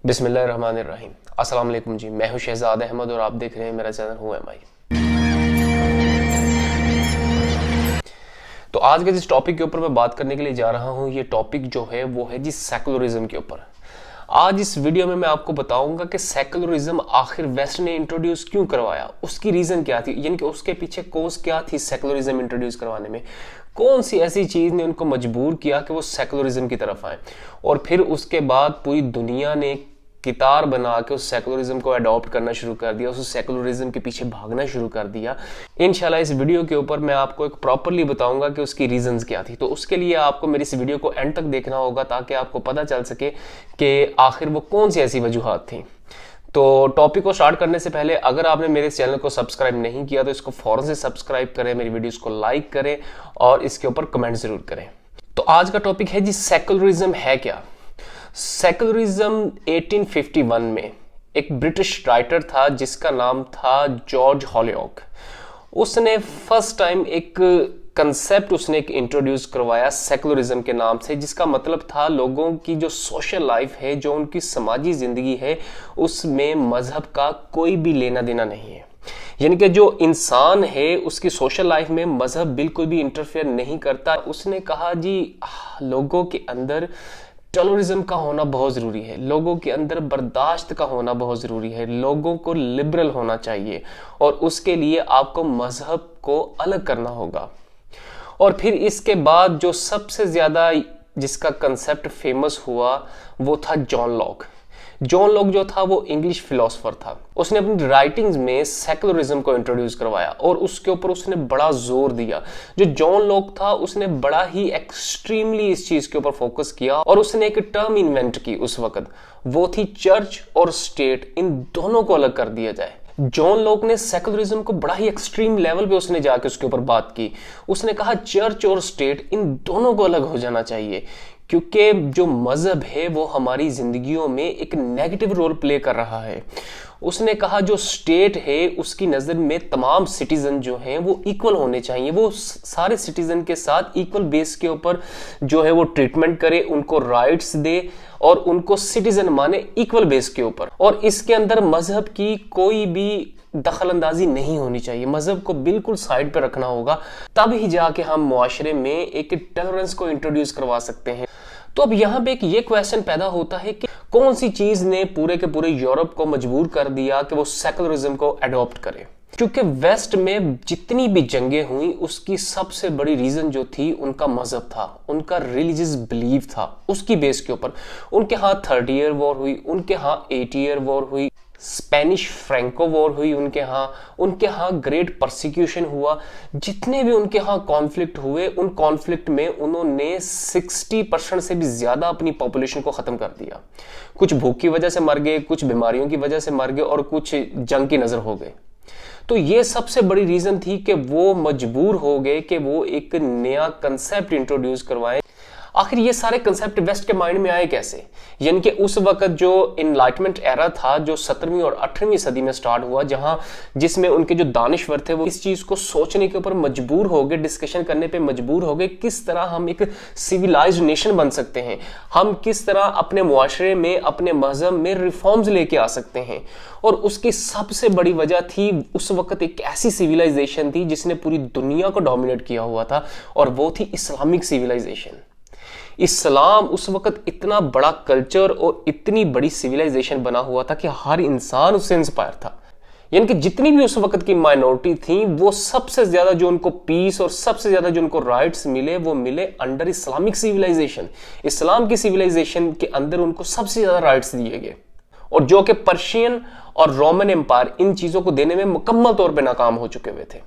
बिस्मिल्लाहिर्रहमानिर्रहीम। अस्सलाम वालेकुम जी, मैं हूं शहजाद अहमद और आप देख रहे हैं मेरा चैनल हूं एम आई। तो आज के जिस टॉपिक के ऊपर मैं बात करने के लिए जा रहा हूं, ये टॉपिक जो है वो है जी सेकुलरिज्म के ऊपर। आज इस वीडियो में मैं आपको बताऊंगा कि सेकुलरिज्म आखिर वेस्ट ने इंट्रोड्यूस क्यों करवाया, उसकी रीजन क्या थी, यानी कि उसके पीछे कोज क्या थी सेकुलरिज्म इंट्रोड्यूस करवाने में, कौन सी ऐसी चीज ने उनको मजबूर किया कि वो सेकुलरिज्म की तरफ आए। और फिर उसके बाद पूरी दुनिया ने कितार बना के उस सेकुलरिज्म को अडॉप्ट करना शुरू कर दिया, उस सेकुलरिज्म के पीछे भागना शुरू कर दिया। इंशाल्लाह इस वीडियो के ऊपर मैं आपको एक प्रॉपरली बताऊंगा कि उसकी रीजंस क्या थी। तो उसके लिए आपको मेरी इस वीडियो को एंड तक देखना होगा ताकि आपको पता चल सके कि आखिर वो कौन सी ऐसी वजूहात थी। तो टॉपिक को स्टार्ट करने से पहले अगर आपने मेरे चैनल को सब्सक्राइब नहीं किया तो इसको फौरन से सब्सक्राइब करें, मेरी वीडियोस को लाइक करें और इसके ऊपर कमेंट जरूर करें। तो आज का टॉपिक है जी सेकुलरिज्म है क्या। सेकुलरिज्म 1851 में एक ब्रिटिश राइटर था जिसका नाम था जॉर्ज हॉलिऑक। उसने फर्स्ट टाइम एक कंसेप्ट उसने एक इंट्रोड्यूस करवाया सेकुलरिज्म के नाम से, जिसका मतलब था लोगों की जो सोशल लाइफ है, जो उनकी समाजी जिंदगी है, उसमें मजहब का कोई भी लेना देना नहीं है। यानी कि जो इंसान है उसकी सोशल लाइफ में मजहब बिल्कुल भी इंटरफेयर नहीं करता। उसने कहा जी लोगों के अंदर टॉलरिज्म का होना बहुत ज़रूरी है, लोगों के अंदर बर्दाश्त का होना बहुत ज़रूरी है, लोगों को लिबरल होना चाहिए और उसके लिए आपको मजहब को अलग करना होगा। और फिर इसके बाद जो सबसे ज़्यादा जिसका कंसेप्ट फेमस हुआ वो था जॉन लॉक। जॉन लॉक जो था वो इंग्लिश फिलोसोफर था। उसने अपनी राइटिंग्स में सेकुलरिज्म को इंट्रोड्यूस करवाया और उसके ऊपर उसने बड़ा जोर दिया। जो जॉन लॉक था उसने बड़ा ही एक्सट्रीमली इस चीज के ऊपर फोकस किया और उसने एक टर्म इन्वेंट की उस वक्त, वो थी चर्च और स्टेट, इन दोनों को अलग कर दिया जाए। जॉन लॉक ने सेकुलरिज्म को बड़ा ही एक्सट्रीम लेवल पे उसने जाके उसके ऊपर बात की। उसने कहा चर्च और स्टेट इन दोनों को अलग हो जाना चाहिए, क्योंकि जो मजहब है वो हमारी जिंदगियों में एक नेगेटिव रोल प्ले कर रहा है। उसने कहा जो स्टेट है उसकी नज़र में तमाम सिटीजन जो हैं वो इक्वल होने चाहिए, वो सारे सिटीजन के साथ इक्वल बेस के ऊपर जो है वो ट्रीटमेंट करे, उनको राइट्स दे और उनको सिटीजन माने इक्वल बेस के ऊपर। और इसके अंदर मजहब की कोई भी दखल अंदाजी नहीं होनी चाहिए, मजहब को बिल्कुल साइड पर रखना होगा, तब ही जाके हम मुआशरे में एक टॉलरेंस को इंट्रोड्यूस करवा सकते हैं। तो अब यहाँ पे एक ये क्वेश्चन पैदा होता है कि कौन सी चीज ने पूरे के पूरे यूरोप को मजबूर कर दिया कि वो सेकुलरिज्म को अडॉप्ट करे। क्योंकि वेस्ट में जितनी भी जंगें हुई उसकी सबसे बड़ी रीजन जो थी उनका मजहब था, उनका रिलीजियस बिलीफ था। उसकी बेस के ऊपर उनके यहाँ 30 ईयर वॉर हुई, उनके यहाँ 80 ईयर वॉर हुई, स्पेनिश फ्रैंको वॉर हुई उनके यहाँ ग्रेट परसिक्यूशन हुआ। जितने भी उनके यहाँ कॉन्फ्लिक्ट हुए, उन कॉन्फ्लिक्ट में उन्होंने 60% से भी ज्यादा अपनी पॉपुलेशन को खत्म कर दिया। कुछ भूख की वजह से मर गए, कुछ बीमारियों की वजह से मर गए और कुछ जंग की नजर हो गए। तो ये सबसे बड़ी रीजन थी कि वो मजबूर हो गए कि वो एक नया कंसेप्ट इंट्रोड्यूस करवाएं। आखिर ये सारे कंसेप्ट वेस्ट के माइंड में आए कैसे, यानी कि उस वक्त जो इनलाइटमेंट एरा था जो 17वीं और 18वीं सदी में स्टार्ट हुआ, जिसमें उनके जो दानिश्वर थे वो इस चीज को सोचने के ऊपर मजबूर हो गए, डिस्कशन करने पे मजबूर हो गए किस तरह हम एक सिविलाइज्ड नेशन बन सकते हैं, हम किस तरह अपने मुआशरे में अपने मजहब में रिफॉर्म्स लेके आ सकते हैं। और उसकी सबसे बड़ी वजह थी उस वक्त एक ऐसी सिविलाइजेशन थी जिसने पूरी दुनिया को डोमिनेट किया हुआ था और वो थी इस्लामिक सिविलाइजेशन। इस्लाम उस वक्त इतना बड़ा कल्चर और इतनी बड़ी सिविलाइजेशन बना हुआ था कि हर इंसान उससे इंस्पायर था। यानी कि जितनी भी उस वक्त की माइनॉरिटी थी वो सबसे ज्यादा जो उनको पीस और सबसे ज्यादा जो उनको राइट्स मिले वो मिले अंडर इस्लामिक सिविलाइजेशन। इस्लाम की सिविलाइजेशन के अंदर उनको सबसे ज्यादा राइट्स दिए गए, और जो कि पर्शियन और रोमन एम्पायर इन चीजों को देने में मुकम्मल तौर पर नाकाम हो चुके हुए थे।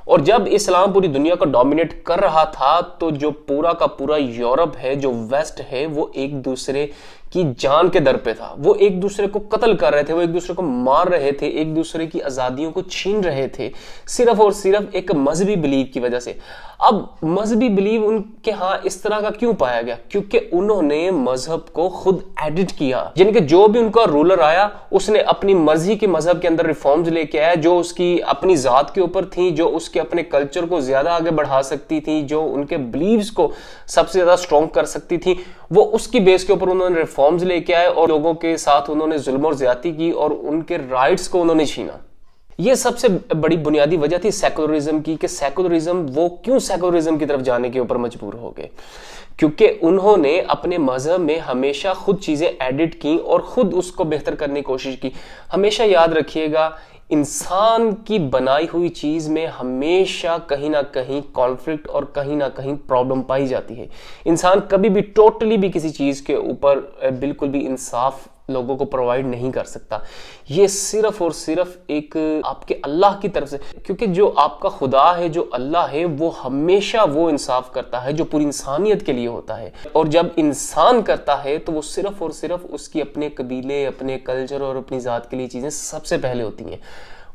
और जब इस्लाम पूरी दुनिया को डोमिनेट कर रहा था तो जो पूरा का पूरा यूरोप है, जो वेस्ट है, वो एक दूसरे की जान के दर पे था। वो एक दूसरे को कत्ल कर रहे थे, वो एक दूसरे को मार रहे थे, एक दूसरे की आजादियों को छीन रहे थे, सिर्फ और सिर्फ एक मजहबी बिलीव की वजह से। अब मजहबी बिलीव उनके यहाँ इस तरह का क्यों पाया गया? क्योंकि उन्होंने मजहब को खुद एडिट किया। यानी कि जो भी उनका रूलर आया उसने अपनी मर्जी के मजहब के अंदर रिफॉर्म्स लेके आया, जो उसकी अपनी जात के ऊपर थी, जो उसके अपने कल्चर को ज्यादा आगे बढ़ा सकती थी, जो उनके बिलीव्स को सबसे ज्यादा स्ट्रॉन्ग कर सकती थी, वो उसकी बेस के ऊपर उन्होंने रिफॉर्म रिफॉर्म्स लेके आए और लोगों के साथ उन्होंने जुल्म और ज्यादती की और उनके राइट्स को उन्होंने छीना। ये सबसे बड़ी बुनियादी वजह थी सेकुलरिज्म की, कि सेकुलरिज्म वो क्यों सेकुलरिज्म की तरफ जाने के ऊपर मजबूर हो गए, क्योंकि उन्होंने अपने मजहब में हमेशा खुद चीजें एडिट की और खुद उसको बेहतर करने की कोशिश की। हमेशा याद रखिएगा, इंसान की बनाई हुई चीज में हमेशा कहीं ना कहीं कॉन्फ्लिक्ट और कहीं ना कहीं प्रॉब्लम पाई जाती है। इंसान कभी भी टोटली भी किसी चीज के ऊपर बिल्कुल भी इंसाफ लोगों को प्रोवाइड नहीं कर सकता। ये सिर्फ और सिर्फ एक आपके अल्लाह की तरफ से, क्योंकि जो आपका खुदा है, जो अल्लाह है, वो हमेशा वो इंसाफ करता है जो पूरी इंसानियत के लिए होता है। और जब इंसान करता है तो वो सिर्फ और सिर्फ उसकी अपने कबीले, अपने कल्चर और अपनी जात के लिए चीजें सबसे पहले होती हैं,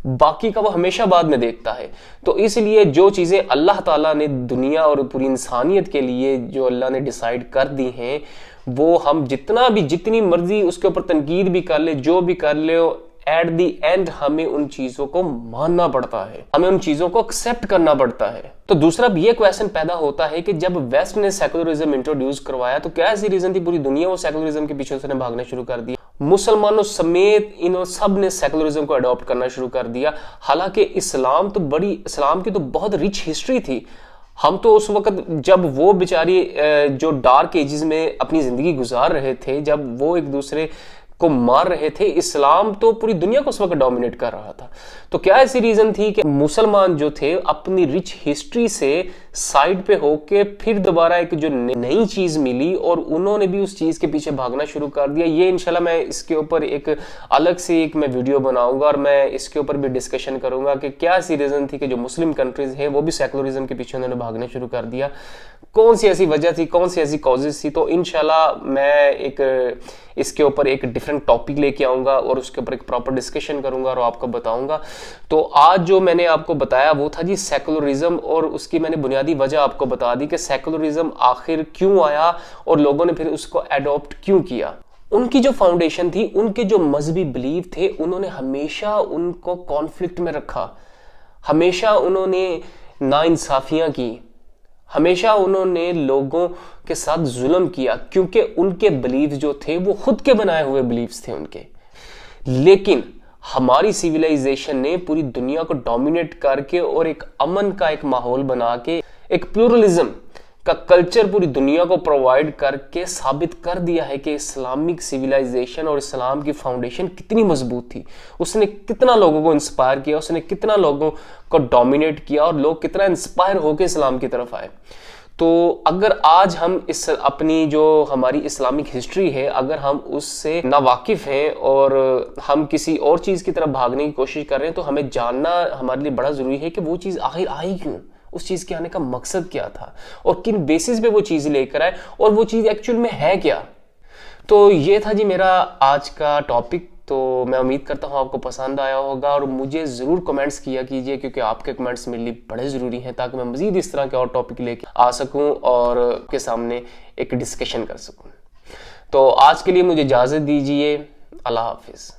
बाकी का वो हमेशा बाद में देखता है। तो इसलिए जो चीजें अल्लाह ताला ने दुनिया और पूरी इंसानियत के लिए जो अल्लाह ने डिसाइड कर दी हैं, वो हम जितनी मर्जी उसके ऊपर तनकीद भी कर ले, जो भी कर ले, एट दी एंड हमें उन चीजों को मानना पड़ता है, हमें उन चीजों को एक्सेप्ट करना पड़ता है। तो दूसरा भी ये क्वेश्चन पैदा होता है कि जब वेस्ट ने सेकुलरिज्म इंट्रोड्यूस करवाया तो क्या ऐसी रीजन थी पूरी दुनिया वो सेकुलरिज्म के पीछे उसने भागना शुरू कर दिया? मुसलमानों समेत इन सब ने सेकुलरिज्म को अडॉप्ट करना शुरू कर दिया। हालांकि इस्लाम की तो बहुत रिच हिस्ट्री थी। हम तो उस वक्त जब वो बेचारी जो डार्क एजेस में अपनी जिंदगी गुजार रहे थे, जब वो एक दूसरे को मार रहे थे, इस्लाम तो पूरी दुनिया को उस वक्त डोमिनेट कर रहा था। तो क्या ऐसी रीजन थी कि मुसलमान जो थे अपनी रिच हिस्ट्री से साइड पे होके फिर दोबारा एक जो नई चीज मिली और उन्होंने भी उस चीज के पीछे भागना शुरू कर दिया? ये इंशाल्लाह मैं इसके ऊपर एक अलग से मैं वीडियो बनाऊंगा और मैं इसके ऊपर भी डिस्कशन करूंगा कि क्या ऐसी रीजन थी कि जो मुस्लिम कंट्रीज है वो भी सेकुलरिज्म के पीछे उन्होंने भागना शुरू कर दिया, कौन सी ऐसी वजह थी, कौन सी ऐसी कॉजेज थी। तो इंशाल्लाह मैं इसके ऊपर एक डिफरेंट टॉपिक लेके आऊंगा और उसके ऊपर एक प्रॉपर डिस्कशन करूंगा और आपको बताऊंगा। तो आज जो मैंने आपको बताया वो था जी सेकुलरिज्म, और उसकी मैंने बुनियादी वजह आपको बता दी कि सेकुलरिज्म आखिर क्यों आया और लोगों ने फिर उसको एडॉप्ट क्यों किया। उनकी जो फाउंडेशन थी, उनके जो मजहबी बिलीव थे, उन्होंने हमेशा उनको कॉन्फ्लिक्ट में रखा, हमेशा उन्होंने नाइंसाफियां की, हमेशा उन्होंने लोगों के साथ जुल्म किया, क्योंकि उनके बिलीव्स जो थे वो खुद के बनाए हुए बिलीव्स थे उनके। लेकिन हमारी सिविलाइजेशन ने पूरी दुनिया को डोमिनेट करके और एक अमन का एक माहौल बना के, एक प्लूरलिज्म का कल्चर पूरी दुनिया को प्रोवाइड करके साबित कर दिया है कि इस्लामिक सिविलाइजेशन और इस्लाम की फाउंडेशन कितनी मजबूत थी। उसने कितना लोगों को इंस्पायर किया, उसने कितना लोगों को डोमिनेट किया और लोग कितना इंस्पायर होकर इस्लाम की तरफ आए। तो अगर आज हम इस अपनी जो हमारी इस्लामिक हिस्ट्री है, अगर हम उससे नावाकिफ हैं और हम किसी और चीज़ की तरफ भागने की कोशिश कर रहे हैं, तो हमें जानना हमारे लिए बड़ा ज़रूरी है कि वो चीज़ आखिर आई क्यों, उस चीज़ के आने का मकसद क्या था और किन बेसिस पे वो चीज़ लेकर आए और वो चीज़ एक्चुअल में है क्या। तो ये था जी मेरा आज का टॉपिक। तो मैं उम्मीद करता हूँ आपको पसंद आया होगा और मुझे ज़रूर कमेंट्स किया कीजिए, क्योंकि आपके कमेंट्स मेरे लिए बड़े ज़रूरी हैं ताकि मैं मज़ीद इस तरह के और टॉपिक लेके आ सकूँ और आपके सामने एक डिस्कशन कर सकूँ। तो आज के लिए मुझे इजाज़त दीजिए। अल्लाह हाफिज़।